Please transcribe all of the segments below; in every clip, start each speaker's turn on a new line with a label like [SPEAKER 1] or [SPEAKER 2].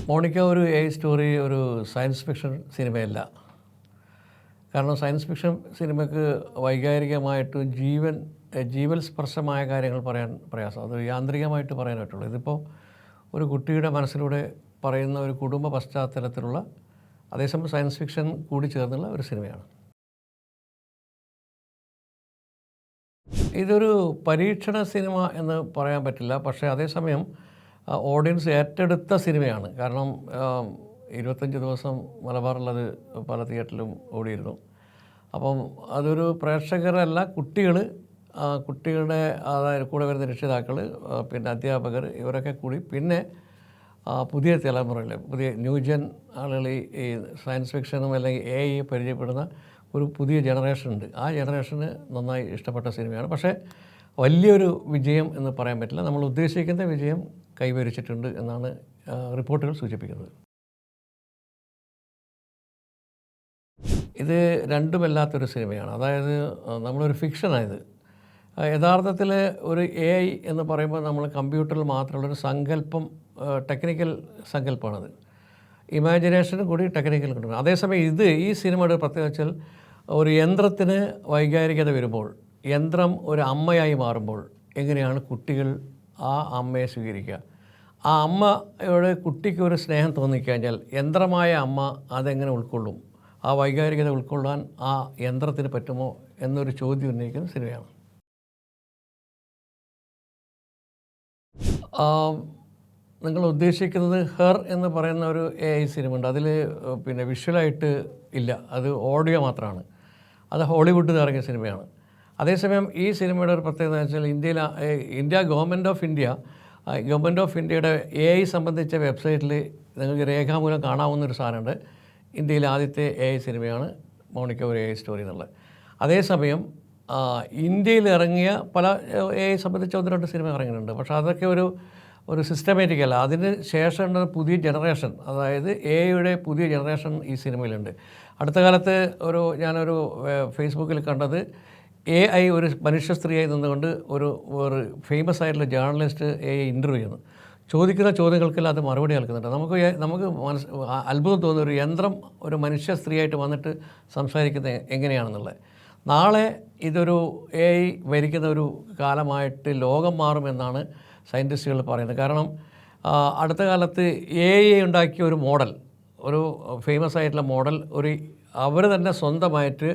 [SPEAKER 1] Monica ഒരു story ഒരു science fiction സിനിമയല്ല. കാരണം സയൻസ് ഫിക്ഷൻ സിനിമയ്ക്ക് വൈകാരികമായിട്ട് ജീവൽ സ്പർശമായ കാര്യങ്ങൾ പറയാൻ പ്രയാസം. അത് യാന്ത്രികമായിട്ട് പറയാൻ പറ്റുള്ളൂ. ഇതിപ്പോൾ ഒരു കുട്ടിയുടെ മനസ്സിലൂടെ പറയുന്ന ഒരു കുടുംബ പശ്ചാത്തലത്തിലുള്ള, അതേസമയം സയൻസ് ഫിക്ഷൻ കൂടി ചേർന്നുള്ള ഒരു സിനിമയാണ്. ഇതൊരു പരീക്ഷണ സിനിമ എന്ന് പറയാൻ പറ്റില്ല. പക്ഷേ അതേസമയം ഓഡിയൻസ് ഏറ്റെടുത്ത സിനിമയാണ്. കാരണം 25 ദിവസം മലബാറിലത് പല തിയേറ്ററിലും ഓടിയിരുന്നു. അപ്പം അതൊരു പ്രേക്ഷകരല്ല, കുട്ടികളുടെ അതായത് കൂടെ വരുന്ന രക്ഷിതാക്കൾ, പിന്നെ അധ്യാപകർ, ഇവരൊക്കെ കൂടി, പിന്നെ പുതിയ തലമുറയിൽ പുതിയ ന്യൂജൻ ആളുകൾ, ഈ സയൻസ് ഫിക്ഷനും അല്ലെങ്കിൽ AI പരിചയപ്പെടുന്ന ഒരു പുതിയ ജനറേഷൻ ഉണ്ട്. ആ ജനറേഷന് നന്നായി ഇഷ്ടപ്പെട്ട സിനിമയാണ്. പക്ഷേ വലിയൊരു വിജയം എന്ന് പറയാൻ പറ്റില്ല. നമ്മൾ ഉദ്ദേശിക്കുന്ന വിജയം കൈവരിച്ചിട്ടുണ്ട് എന്നാണ് റിപ്പോർട്ടുകൾ സൂചിപ്പിക്കുന്നത്. ഇത് രണ്ടുമല്ലാത്തൊരു സിനിമയാണ്. അതായത് നമ്മളൊരു ഫിക്ഷനായത്. യഥാർത്ഥത്തിൽ ഒരു AI എന്ന് പറയുമ്പോൾ നമ്മൾ കമ്പ്യൂട്ടറിൽ മാത്രമുള്ളൊരു സങ്കല്പം, ടെക്നിക്കൽ സങ്കല്പമാണത്. ഇമാജിനേഷനും കൂടി ടെക്നിക്കൽ കൂടി. അതേസമയം ഈ സിനിമയുടെ പ്രത്യേകത വെച്ചാൽ, ഒരു യന്ത്രത്തിന് വൈകാരികത വരുമ്പോൾ, യന്ത്രം ഒരു അമ്മയായി മാറുമ്പോൾ എങ്ങനെയാണ് കുട്ടികൾ ആ അമ്മയെ സ്വീകരിക്കുക, ആ അമ്മയോട് കുട്ടിക്ക് ഒരു സ്നേഹം തോന്നിക്കഴിഞ്ഞാൽ യന്ത്രമായ അമ്മ അതെങ്ങനെ ഉൾക്കൊള്ളും, ആ വൈകാരികത ഉൾക്കൊള്ളാൻ ആ യന്ത്രത്തിന് പറ്റുമോ എന്നൊരു ചോദ്യം ഉന്നയിക്കുന്ന സിനിമയാണ്. നിങ്ങൾ ഉദ്ദേശിക്കുന്നത് ഹെർ എന്ന് പറയുന്ന ഒരു AI സിനിമ ഉണ്ട്. അതിൽ പിന്നെ വിഷ്വലായിട്ട് ഇല്ല, അത് ഓഡിയോ മാത്രമാണ്. അത് ഹോളിവുഡിൽ നിന്ന് ഇറങ്ങിയ സിനിമയാണ്. അതേസമയം ഈ സിനിമയുടെ ഒരു പ്രത്യേകത എന്ന് വെച്ചാൽ, ഗവൺമെൻറ് ഓഫ് ഇന്ത്യയുടെ AI സംബന്ധിച്ച വെബ്സൈറ്റിൽ നിങ്ങൾക്ക് രേഖാമൂലം കാണാവുന്നൊരു സാധനമുണ്ട്. ഇന്ത്യയിലെ ആദ്യത്തെ AI സിനിമയാണ് മോണിക്ക ഒരു AI സ്റ്റോറി എന്നുള്ളത്. അതേസമയം ഇന്ത്യയിൽ ഇറങ്ങിയ പല AI സംബന്ധിച്ച 1-2 സിനിമ ഇറങ്ങിയിട്ടുണ്ട്. പക്ഷേ അതൊക്കെ ഒരു സിസ്റ്റമാറ്റിക് അല്ല. അതിന് ശേഷം പുതിയ ജനറേഷൻ, അതായത് AIയുടെ പുതിയ ജനറേഷൻ ഈ സിനിമയിലുണ്ട്. അടുത്ത കാലത്ത് ഞാനൊരു ഫേസ്ബുക്കിൽ കണ്ടത്, AI ഒരു മനുഷ്യ സ്ത്രീയായി നിന്നുകൊണ്ട് ഒരു ഫേമസ് ആയിട്ടുള്ള ജേർണലിസ്റ്റ് AI ഇൻ്റർവ്യൂ ചെയ്യുന്നു. ചോദിക്കുന്ന ചോദ്യങ്ങൾക്കെല്ലാം അത് മറുപടി നൽകുന്നുണ്ട്. നമുക്ക് അത്ഭുതം തോന്നുന്ന ഒരു യന്ത്രം ഒരു മനുഷ്യ സ്ത്രീയായിട്ട് വന്നിട്ട് സംസാരിക്കുന്നത് എങ്ങനെയാണെന്നുള്ളത്. നാളെ ഇതൊരു AI ഭരിക്കുന്ന ഒരു കാലമായിട്ട് ലോകം മാറുമെന്നാണ് സയൻറ്റിസ്റ്റുകൾ പറയുന്നത്. കാരണം അടുത്ത കാലത്ത് AI ഉണ്ടാക്കിയ ഒരു മോഡൽ, ഒരു ഫേമസ് ആയിട്ടുള്ള മോഡൽ, അവർ തന്നെ സ്വന്തമായിട്ട്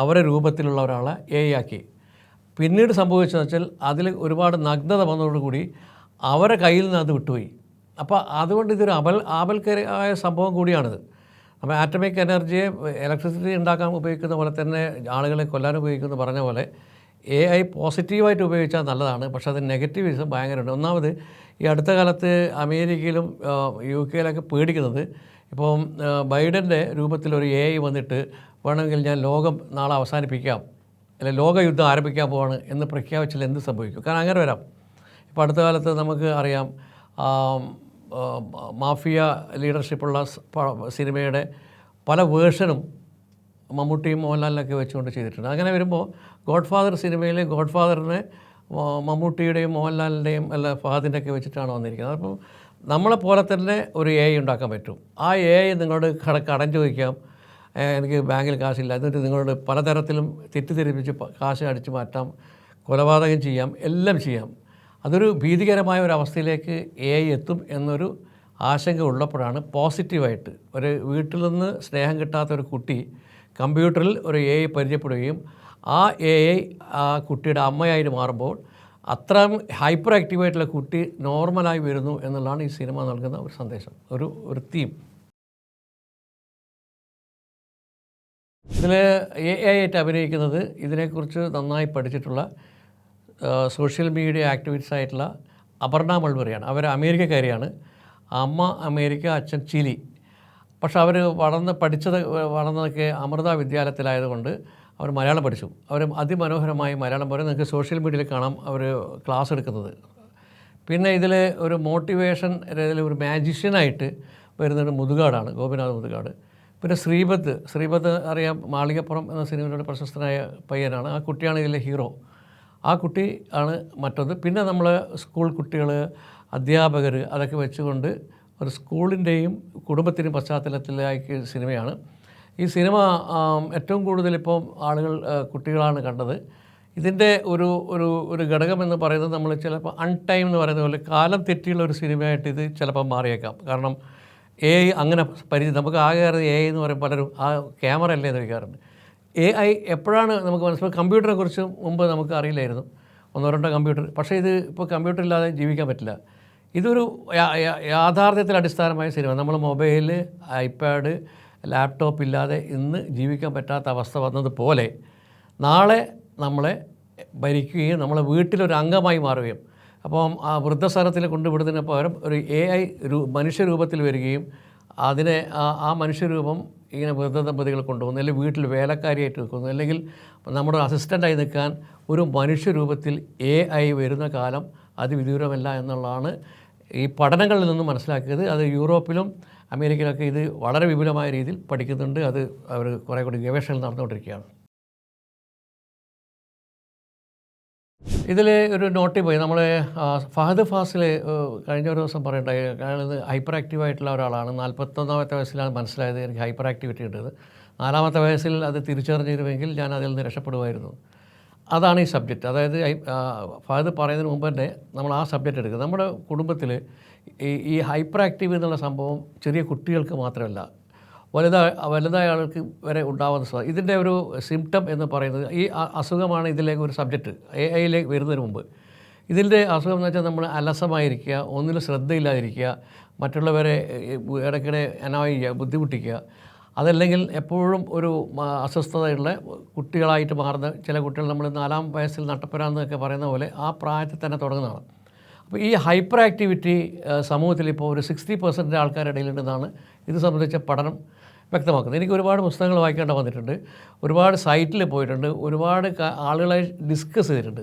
[SPEAKER 1] അവരെ രൂപത്തിലുള്ള ഒരാളെ AI ആക്കി. പിന്നീട് സംഭവിച്ചതെന്ന് വെച്ചാൽ, അതിൽ ഒരുപാട് നഗ്നത വന്നതോടുകൂടി അവരെ കയ്യിൽ നിന്ന് അത് വിട്ടുപോയി. അപ്പോൾ അതുകൊണ്ട് ഇതൊരു ആപൽക്കരമായ സംഭവം കൂടിയാണിത്. അപ്പോൾ ആറ്റമിക് എനർജിയെ ഇലക്ട്രിസിറ്റി ഉണ്ടാക്കാൻ ഉപയോഗിക്കുന്ന പോലെ തന്നെ ആളുകളെ കൊല്ലാൻ ഉപയോഗിക്കുന്നു പറഞ്ഞ പോലെ, AI പോസിറ്റീവായിട്ട് ഉപയോഗിച്ചാൽ നല്ലതാണ്. പക്ഷേ അത് നെഗറ്റീവിസം ഭയങ്കരമുണ്ട്. ഒന്നാമത് ഈ അടുത്ത കാലത്ത് അമേരിക്കയിലും UK പേടിക്കുന്നത്, ഇപ്പം ബൈഡൻ്റെ രൂപത്തിലൊരു AI വന്നിട്ട് വേണമെങ്കിൽ ഞാൻ ലോകം നാളെ അവസാനിപ്പിക്കാം, അല്ലെങ്കിൽ ലോകയുദ്ധം ആരംഭിക്കാൻ പോവാണ് എന്ന് പ്രഖ്യാപിച്ചാൽ എന്ത് സംഭവിക്കും? കാരണം അങ്ങനെ വരാം. ഇപ്പോൾ അടുത്ത കാലത്ത് നമുക്ക് അറിയാം, മാഫിയ ലീഡർഷിപ്പുള്ള സിനിമയുടെ പല വേർഷനും മമ്മൂട്ടിയും മോഹൻലാലിനൊക്കെ വെച്ചുകൊണ്ട് ചെയ്തിട്ടുണ്ട്. അങ്ങനെ വരുമ്പോൾ ഗോഡ് ഫാദർ സിനിമയിൽ ഗോഡ് ഫാദറിനെ മമ്മൂട്ടിയുടെയും മോഹൻലാലിൻ്റെയും അല്ല ഫഹദിൻ്റെയൊക്കെ വെച്ചിട്ടാണ് വന്നിരിക്കുന്നത്. അപ്പം നമ്മളെപ്പോലെ തന്നെ ഒരു AI ഉണ്ടാക്കാൻ പറ്റും. ആ AI നിങ്ങളോട് കടം ചോദിക്കാം, എനിക്ക് ബാങ്കിൽ കാശില്ല, എന്നിട്ട് നിങ്ങളോട് പലതരത്തിലും തെറ്റിദ്ധരിപ്പിച്ച് കാശ് അടിച്ചു മാറ്റാം, കൊലപാതകം ചെയ്യാം, എല്ലാം ചെയ്യാം. അതൊരു ഭീതികരമായ ഒരു അവസ്ഥയിലേക്ക് AI എത്തും എന്നൊരു ആശങ്ക ഉള്ളപ്പോഴാണ് പോസിറ്റീവായിട്ട് ഒരു വീട്ടിൽ നിന്ന് സ്നേഹം കിട്ടാത്ത ഒരു കുട്ടി കമ്പ്യൂട്ടറിൽ ഒരു AI പരിചയപ്പെടുകയും ആ AI ആ കുട്ടിയുടെ അമ്മയായിട്ട് മാറുമ്പോൾ അത്രയും ഹൈപ്പർ ആക്റ്റീവായിട്ടുള്ള കുട്ടി നോർമലായി വരുന്നു എന്നുള്ളതാണ് ഈ സിനിമ നൽകുന്ന ഒരു സന്ദേശം, ഒരു തീം. ഇതിൽ AI ആയിട്ട് അഭിനയിക്കുന്നത് ഇതിനെക്കുറിച്ച് നന്നായി പഠിച്ചിട്ടുള്ള സോഷ്യൽ മീഡിയ ആക്ടിവിസ്റ്റ് ആയിട്ടുള്ള അപർണ മൾബറിയാണ്. അവർ അമേരിക്കക്കാരിയാണ്. അമ്മ അമേരിക്ക, അച്ഛൻ ചിലി. പക്ഷെ അവർ വളർന്നതൊക്കെ അമൃത വിദ്യാലയത്തിലായതുകൊണ്ട് അവർ മലയാളം പഠിച്ചു. അവർ അതിമനോഹരമായി മലയാളം പറയും. നിങ്ങൾക്ക് സോഷ്യൽ മീഡിയയിൽ കാണാം അവർ ക്ലാസ് എടുക്കുന്നത്. പിന്നെ ഇതിൽ ഒരു മോട്ടിവേഷൻ, ഒരു മാജിഷ്യനായിട്ട് വരുന്നത് മുതുകാടാണ്, ഗോപിനാഥ് മുതുകാട്. പിന്നെ ശ്രീപദ് അറിയാം, മാളികപ്പുറം എന്ന സിനിമയുടെ പ്രശസ്തനായ പയ്യനാണ്. ആ കുട്ടിയാണ് ഇതിലെ ഹീറോ. ആ കുട്ടി ആണ് മറ്റൊന്ന്. പിന്നെ നമ്മൾ സ്കൂൾ കുട്ടികൾ, അധ്യാപകർ, അതൊക്കെ വെച്ചുകൊണ്ട് ഒരു സ്കൂളിൻ്റെയും കുടുംബത്തിൻ്റെയും പശ്ചാത്തലത്തിലേക്ക് സിനിമയാണ്. ഈ സിനിമ ഏറ്റവും കൂടുതൽ ഇപ്പോൾ ആളുകൾ കുട്ടികളാണ് കണ്ടത്. ഇതിൻ്റെ ഒരു ഒരു ഒരു ഘടകം എന്ന് പറയുന്നത് നമ്മൾ ചിലപ്പോൾ അൺടൈം എന്ന് പറയുന്ന പോലെ കാലം തെറ്റിയുള്ള ഒരു സിനിമയായിട്ട് ഇത് ചിലപ്പോൾ മാറിയേക്കാം. കാരണം AI അങ്ങനെ നമുക്ക് ആകെ അറിയാം AI എന്ന് പറയുമ്പോൾ പലരും ആ ക്യാമറ അല്ലേ എന്ന് ചോദിക്കാറുണ്ട്. AI എപ്പോഴാണ് നമുക്ക് മനസ്സിലാക്കുക? കമ്പ്യൂട്ടറിനെ കുറിച്ച് മുമ്പ് നമുക്ക് അറിയില്ലായിരുന്നു, ഒന്നോ രണ്ടോ കമ്പ്യൂട്ടർ. പക്ഷേ ഇത് ഇപ്പോൾ കമ്പ്യൂട്ടർ ഇല്ലാതെ ജീവിക്കാൻ പറ്റില്ല. ഇതൊരു യാഥാർത്ഥ്യത്തിൽ അടിസ്ഥാനമായ സിനിമ. നമ്മൾ മൊബൈൽ, ഐപാഡ്, ലാപ്ടോപ്പ് ഇല്ലാതെ ഇന്ന് ജീവിക്കാൻ പറ്റാത്ത അവസ്ഥ വന്നതുപോലെ നാളെ നമ്മളെ ഭരിക്കുകയും നമ്മളെ വീട്ടിലൊരു അംഗമായി മാറുകയും, അപ്പം ആ വൃദ്ധസദനത്തിൽ കൊണ്ടുവിടുന്നതിന് പകരം ഒരു AI മനുഷ്യരൂപത്തിൽ വരികയും അതിനെ ആ മനുഷ്യരൂപം ഇങ്ങനെ വൃദ്ധ ദമ്പതികൾ കൊണ്ടുപോകുന്നു, അല്ലെങ്കിൽ വീട്ടിൽ വേലക്കാരിയായിട്ട് നിൽക്കുന്നു, അല്ലെങ്കിൽ നമ്മുടെ അസിസ്റ്റൻ്റായി നിൽക്കാൻ ഒരു മനുഷ്യരൂപത്തിൽ AI വരുന്ന കാലം അതിവിദൂരമല്ല എന്നുള്ളതാണ് ഈ പഠനങ്ങളിൽ നിന്നും മനസ്സിലാക്കിയത്. അത് യൂറോപ്പിലും അമേരിക്കയിലൊക്കെ ഇത് വളരെ വിപുലമായ രീതിയിൽ പഠിക്കുന്നുണ്ട്. അത് അവർ കുറേ കൂടി ഗവേഷണങ്ങൾ നടന്നുകൊണ്ടിരിക്കുകയാണ്. ഇതിൽ ഒരു നോട്ടി പോയി നമ്മൾ ഫഹദ് ഫാസിൽ കഴിഞ്ഞ ഒരു ദിവസം പറയണ്ടായി. അയാൾ ഹൈപ്പർ ആക്റ്റീവായിട്ടുള്ള ഒരാളാണ്. 41ാമത്തെ വയസ്സിലാണ് മനസ്സിലായത് എനിക്ക് ഹൈപ്പർ ആക്ടിവിറ്റി ഉണ്ടത്. 4ാമത്തെ വയസ്സിൽ അത് തിരിച്ചറിഞ്ഞിരുമെങ്കിൽ ഞാൻ അതിൽ നിന്ന് രക്ഷപ്പെടുമായിരുന്നു. അതാണ് ഈ സബ്ജക്റ്റ്. അതായത് ഫഹദ് പറയുന്നതിന് മുമ്പ് തന്നെ നമ്മൾ ആ സബ്ജക്റ്റ് എടുക്കുക. നമ്മുടെ കുടുംബത്തിൽ ഈ ഹൈപ്പർ ആക്റ്റീവ് എന്നുള്ള സംഭവം ചെറിയ കുട്ടികൾക്ക് മാത്രമല്ല, വലുതായ ആൾക്ക് വരെ ഉണ്ടാകുന്ന സാധ്യത. ഇതിൻ്റെ ഒരു സിംറ്റം എന്ന് പറയുന്നത് ഈ അസുഖമാണ്. ഇതിലേക്ക് ഒരു സബ്ജക്റ്റ് AIയിലേക്ക് വരുന്നതിന് മുമ്പ് ഇതിൻ്റെ അസുഖം എന്ന് വെച്ചാൽ നമ്മൾ അലസമായിരിക്കുക, ഒന്നിലും ശ്രദ്ധയില്ലാതിരിക്കുക, മറ്റുള്ളവരെ ഇടയ്ക്കിടെ അനോയ് ചെയ്യുക, ബുദ്ധിമുട്ടിക്കുക, അതല്ലെങ്കിൽ എപ്പോഴും ഒരു അസ്വസ്ഥതയുള്ള കുട്ടികളായിട്ട് മാറുന്ന ചില കുട്ടികൾ നമ്മൾ 4ാം വയസ്സിൽ നട്ടപ്പുരാന്നൊക്കെ പറയുന്ന പോലെ ആ പ്രായത്തിൽ തന്നെ തുടങ്ങുന്നതാണ്. അപ്പോൾ ഈ ഹൈപ്പർ ആക്ടിവിറ്റി സമൂഹത്തിൽ ഇപ്പോൾ ഒരു 60% ആൾക്കാരുടെ ഇടയിലുണ്ടെന്നാണ് ഇത് സംബന്ധിച്ച പഠനം വ്യക്തമാക്കുന്നത്. എനിക്ക് ഒരുപാട് പുസ്തകങ്ങൾ വായിക്കേണ്ട വന്നിട്ടുണ്ട്, ഒരുപാട് സൈറ്റിൽ പോയിട്ടുണ്ട്, ഒരുപാട് ആളുകളെ ഡിസ്കസ് ചെയ്തിട്ടുണ്ട്.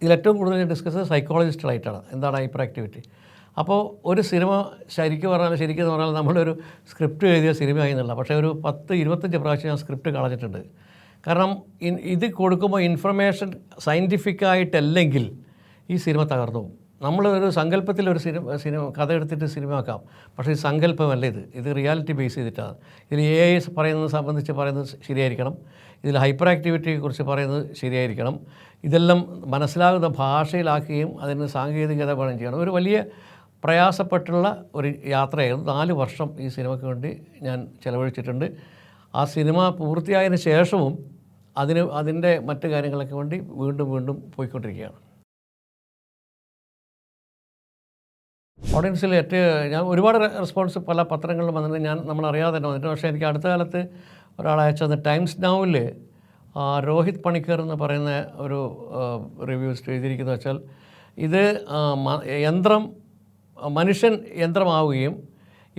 [SPEAKER 1] ഇതിലേറ്റവും കൂടുതൽ ഡിസ്കസ് സൈക്കോളജിസ്റ്റുകളായിട്ടാണ് എന്താണ് ഹൈപ്പർ ആക്ടിവിറ്റി. അപ്പോൾ ഒരു സിനിമ ശരിക്കും പറഞ്ഞാൽ നമ്മളൊരു സ്ക്രിപ്റ്റ് എഴുതിയ സിനിമയായി എന്നുള്ള, പക്ഷേ ഒരു 10-25 പ്രാവശ്യം ഞാൻ സ്ക്രിപ്റ്റ് കളഞ്ഞിട്ടുണ്ട്. കാരണം ഇത് കൊടുക്കുമ്പോൾ ഇൻഫർമേഷൻ സയൻറ്റിഫിക്കായിട്ടല്ലെങ്കിൽ ഈ സിനിമ തകർന്നു പോകും. നമ്മളൊരു സങ്കല്പത്തിൽ ഒരു സിനിമ കഥ എടുത്തിട്ട് സിനിമയാക്കാം, പക്ഷേ ഈ സങ്കല്പമല്ല, ഇത് റിയാലിറ്റി ബേസ് ചെയ്തിട്ടാണ്. ഇതിൽ AI പറയുന്നത് സംബന്ധിച്ച് പറയുന്നത് ശരിയായിരിക്കണം, ഇതിൽ ഹൈപ്പർ ആക്ടിവിറ്റിയെക്കുറിച്ച് പറയുന്നത് ശരിയായിരിക്കണം, ഇതെല്ലാം മനസ്സിലാകുന്ന ഭാഷയിലാക്കുകയും അതിന് സാങ്കേതികത വേണം ചെയ്യണം. ഒരു വലിയ പ്രയാസപ്പെട്ടുള്ള ഒരു യാത്രയായിരുന്നു. 4 വർഷം ഈ സിനിമയ്ക്ക് വേണ്ടി ഞാൻ ചിലവഴിച്ചിട്ടുണ്ട്. ആ സിനിമ പൂർത്തിയായതിനു ശേഷവും അതിൻ്റെ മറ്റു കാര്യങ്ങളൊക്കെ വേണ്ടി വീണ്ടും പോയിക്കൊണ്ടിരിക്കുകയാണ്. ഓഡിയൻസിൽ ഞാൻ ഒരുപാട് റെസ്പോൺസ് പല പത്രങ്ങളിലും വന്നിട്ട് നമ്മളറിയാതെ തന്നെ വന്നിട്ട്. പക്ഷേ എനിക്ക് അടുത്ത കാലത്ത് ഒരാൾ അയച്ചത് ടൈംസ് നൗവിൽ രോഹിത് പണിക്കർ എന്ന് പറയുന്ന ഒരു റിവ്യൂസ് എഴുതിയിരിക്കുന്നത് വെച്ചാൽ ഇത് മനുഷ്യൻ യന്ത്രമാവുകയും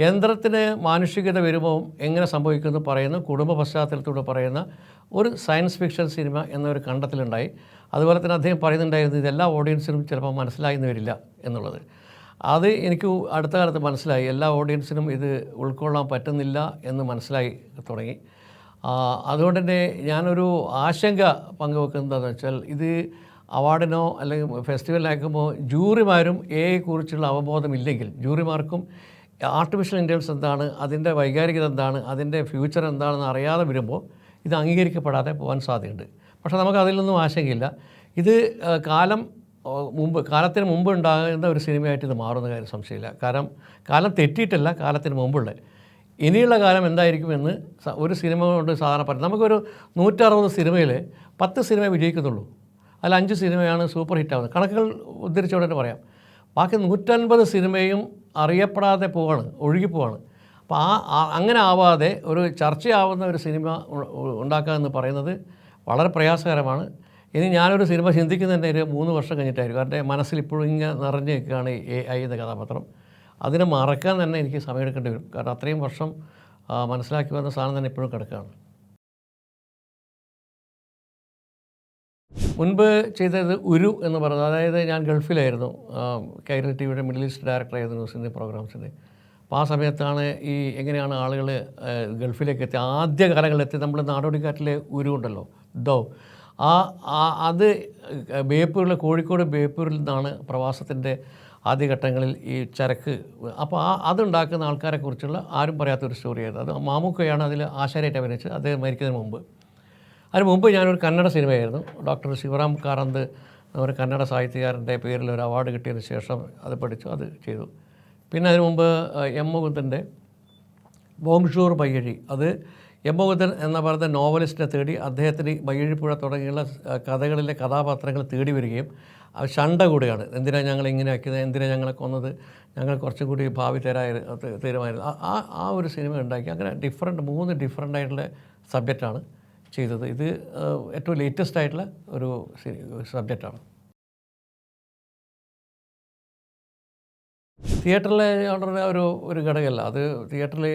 [SPEAKER 1] യന്ത്രത്തിന് മാനുഷികത വരുമ്പോൾ എങ്ങനെ സംഭവിക്കുമെന്ന് പറയുന്ന കുടുംബ പശ്ചാത്തലത്തിലൂടെ പറയുന്ന ഒരു സയൻസ് ഫിക്ഷൻ സിനിമ എന്നൊരു കണ്ടെത്തലുണ്ടായി. അതുപോലെ തന്നെ അദ്ദേഹം പറയുന്നുണ്ടായിരുന്നു ഇതെല്ലാ ഓഡിയൻസിനും ചിലപ്പോൾ മനസ്സിലായെന്ന് വരില്ല എന്നുള്ളത്. അത് എനിക്ക് അടുത്ത കാലത്ത് മനസ്സിലായി. എല്ലാ ഓഡിയൻസിനും ഇത് ഉൾക്കൊള്ളാൻ പറ്റുന്നില്ല എന്ന് മനസ്സിലായി തുടങ്ങി. അതുകൊണ്ട് തന്നെ ഞാനൊരു ആശങ്ക പങ്കുവെക്കുന്നതെന്ന് വെച്ചാൽ ഇത് അവാർഡിനോ അല്ലെങ്കിൽ ഫെസ്റ്റിവലിലാക്കുമ്പോൾ ജൂറിമാരും AI-യെക്കുറിച്ചുള്ള അവബോധമില്ലെങ്കിൽ, ജൂറിമാർക്കും ആർട്ടിഫിഷ്യൽ ഇൻ്റലിജൻസ് എന്താണ്, അതിൻ്റെ വൈകാരികത എന്താണ്, അതിൻ്റെ ഫ്യൂച്ചർ എന്താണെന്ന് അറിയാതെ വരുമ്പോൾ ഇത് അംഗീകരിക്കപ്പെടാതെ പോകാൻ സാധ്യതയുണ്ട്. പക്ഷേ നമുക്ക് അതിലൊന്നും ആശങ്കയില്ല. ഇത് കാലത്തിന് മുമ്പ് ഉണ്ടാകുന്ന ഒരു സിനിമയായിട്ട് ഇത് മാറുന്ന കാര്യം സംശയമില്ല. കാരണം കാലം തെറ്റിയിട്ടല്ല, കാലത്തിന് മുമ്പുള്ള ഇനിയുള്ള കാലം എന്തായിരിക്കുമെന്ന് ഒരു സിനിമ കൊണ്ട് സാധാരണ പറയും. നമുക്കൊരു 160 സിനിമയിൽ 10 സിനിമ വിജയിക്കുന്നുള്ളൂ, അതിൽ 5 സിനിമയാണ് സൂപ്പർ ഹിറ്റാവുന്നത്. കണക്കുകൾ ഉദ്ധരിച്ചുകൊണ്ട് തന്നെ പറയാം. ബാക്കി 150 സിനിമയും അറിയപ്പെടാതെ ഒഴുകിപ്പോവാണ്. അപ്പോൾ അങ്ങനെ ആവാതെ ഒരു ചർച്ചയാവുന്ന ഒരു സിനിമ ഉണ്ടാക്കുക എന്ന് പറയുന്നത് വളരെ പ്രയാസകരമാണ്. ഇനി ഞാനൊരു സിനിമ ചിന്തിക്കുന്നതിൻ്റെ ഒരു 3 വർഷം കഴിഞ്ഞിട്ടായിരിക്കും. കാരണം എൻ്റെ മനസ്സിൽ ഇപ്പോഴും ഇങ്ങനെ നിറഞ്ഞു നിൽക്കുകയാണ് AI എന്ന കഥാപാത്രം. അതിനെ മറക്കാൻ തന്നെ എനിക്ക് സമയമെടുക്കേണ്ടി വരും. കാരണം അത്രയും വർഷം മനസ്സിലാക്കി വന്ന സാധനം തന്നെ ഇപ്പോഴും കിടക്കുകയാണ്. മുൻപ് ചെയ്തത് ഉരു എന്ന് പറയുന്നത്, അതായത് ഞാൻ ഗൾഫിലായിരുന്നു, കൈരള TVയുടെ മിഡിൽ ഈസ്റ്റ് ഡയറക്ടറായിരുന്നു ന്യൂസിൻ്റെ പ്രോഗ്രാംസിൻ്റെ. അപ്പോൾ ആ സമയത്താണ് എങ്ങനെയാണ് ആളുകൾ ഗൾഫിലേക്ക് എത്തി, ആദ്യ കാലങ്ങളിലെത്തി. നമ്മൾ നാടോടിക്കാറ്റിലെ ഉരു ഉണ്ടല്ലോ, അത് ബേപ്പൂരിലെ, കോഴിക്കോട് ബേപ്പൂരിൽ നിന്നാണ് പ്രവാസത്തിൻ്റെ ആദ്യഘട്ടങ്ങളിൽ ഈ ചരക്ക്. അപ്പോൾ അതുണ്ടാക്കുന്ന ആൾക്കാരെക്കുറിച്ചുള്ള ആരും പറയാത്തൊരു സ്റ്റോറിയായിരുന്നു. അത് മാമുക്കയാണ് അതിൽ ആശാരിയായിട്ട് അഭിനയിച്ചത്, അദ്ദേഹം മരിക്കുന്നതിന് മുമ്പ്. അതിന് മുമ്പ് ഞാനൊരു കന്നഡ സിനിമയായിരുന്നു, ഡോക്ടർ ശിവറാം കാറന്ത്, ഒരു കന്നഡ സാഹിത്യകാരൻ്റെ പേരിൽ ഒരു അവാർഡ് കിട്ടിയതിന് ശേഷം അത് പഠിച്ചു, അത് ചെയ്തു. പിന്നെ അതിന് മുമ്പ് എം മുകുന്ദൻ്റെ ബോങ്ഷൂർ ബയ്യഴി, അത് എം മുകുന്ദൻ എന്ന പറയുന്ന നോവലിസ്റ്റിനെ തേടി അദ്ദേഹത്തിന് ബയ്യഴിപ്പുഴ തുടങ്ങിയുള്ള കഥകളിലെ കഥാപാത്രങ്ങൾ തേടി വരികയും അത് ശണ്ട കൂടെയാണ്. എന്തിനാണ് ഞങ്ങൾ ഇങ്ങനെ ആക്കിയത്, എന്തിനാണ് ഞങ്ങളെ കൊന്നത്, ഞങ്ങൾ കുറച്ചും കൂടി ഭാവി തീരുമാനം. ആ ഒരു സിനിമ ഉണ്ടാക്കി. അങ്ങനെ 3 ഡിഫറെൻ്റ് ആയിട്ടുള്ള സബ്ജക്റ്റാണ് ചെയ്തത്. ഇത് ഏറ്റവും ലേറ്റസ്റ്റ് ആയിട്ടുള്ള ഒരു സബ്ജക്റ്റാണ്. തിയേറ്ററിലെ വളരെ ഒരു ഘടകമല്ല അത്. തിയേറ്ററിൽ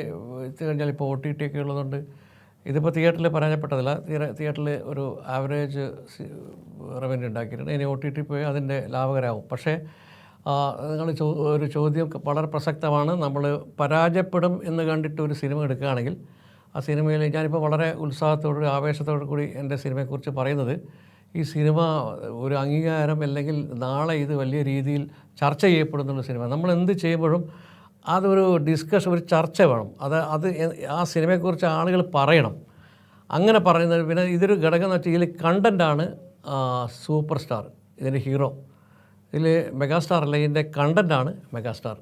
[SPEAKER 1] കഴിഞ്ഞാൽ ഇപ്പോൾ OTT ഒക്കെ ഉള്ളതുകൊണ്ട് ഇതിപ്പോൾ തിയേറ്ററിൽ പരാജയപ്പെട്ടതല്ല. തിയേറ്ററിൽ ഒരു ആവറേജ് റവന്യൂ ഉണ്ടാക്കിയിട്ടുണ്ട്. ഇനി OTT പോയി അതിൻ്റെ ലാഭകരമാവും. പക്ഷേ നിങ്ങൾ ഒരു ചോദ്യം വളരെ പ്രസക്തമാണ്. നമ്മൾ പരാജയപ്പെടും എന്ന് കണ്ടിട്ട് ഒരു സിനിമ എടുക്കുകയാണെങ്കിൽ ആ സിനിമയിൽ ഞാനിപ്പോൾ വളരെ ഉത്സാഹത്തോടുകൂടി ആവേശത്തോടു കൂടി എൻ്റെ സിനിമയെക്കുറിച്ച് പറയുന്നത്, ഈ സിനിമ ഒരു അംഗീകാരം അല്ലെങ്കിൽ നാളെ ഇത് വലിയ രീതിയിൽ ചർച്ച ചെയ്യപ്പെടുന്നുള്ള സിനിമ. നമ്മൾ എന്ത് ചെയ്യുമ്പോഴും അതൊരു ഡിസ്കഷൻ, ഒരു ചർച്ച വേണം. അത് ആ സിനിമയെക്കുറിച്ച് ആളുകൾ പറയണം. അങ്ങനെ പറയുന്നത്. പിന്നെ ഇതൊരു ഘടകം എന്ന് വെച്ചാൽ ഇതിൽ കണ്ടൻറ്റാണ് സൂപ്പർ സ്റ്റാർ, ഇതിൻ്റെ ഹീറോ. ഇതിൽ മെഗാസ്റ്റാർ അല്ല, ഇതിൻ്റെ കണ്ടൻറ്റാണ് മെഗാസ്റ്റാർ.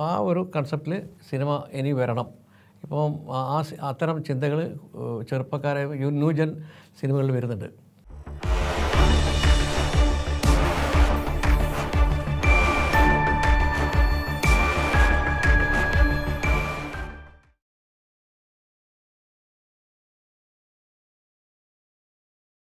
[SPEAKER 1] ആ ഒരു കൺസെപ്റ്റിൽ സിനിമ ഇനി വരണം. ഇപ്പം അത്തരം ചിന്തകൾ ചെറുപ്പക്കാരെ ന്യൂജൻ സിനിമകളിൽ വരുന്നുണ്ട്.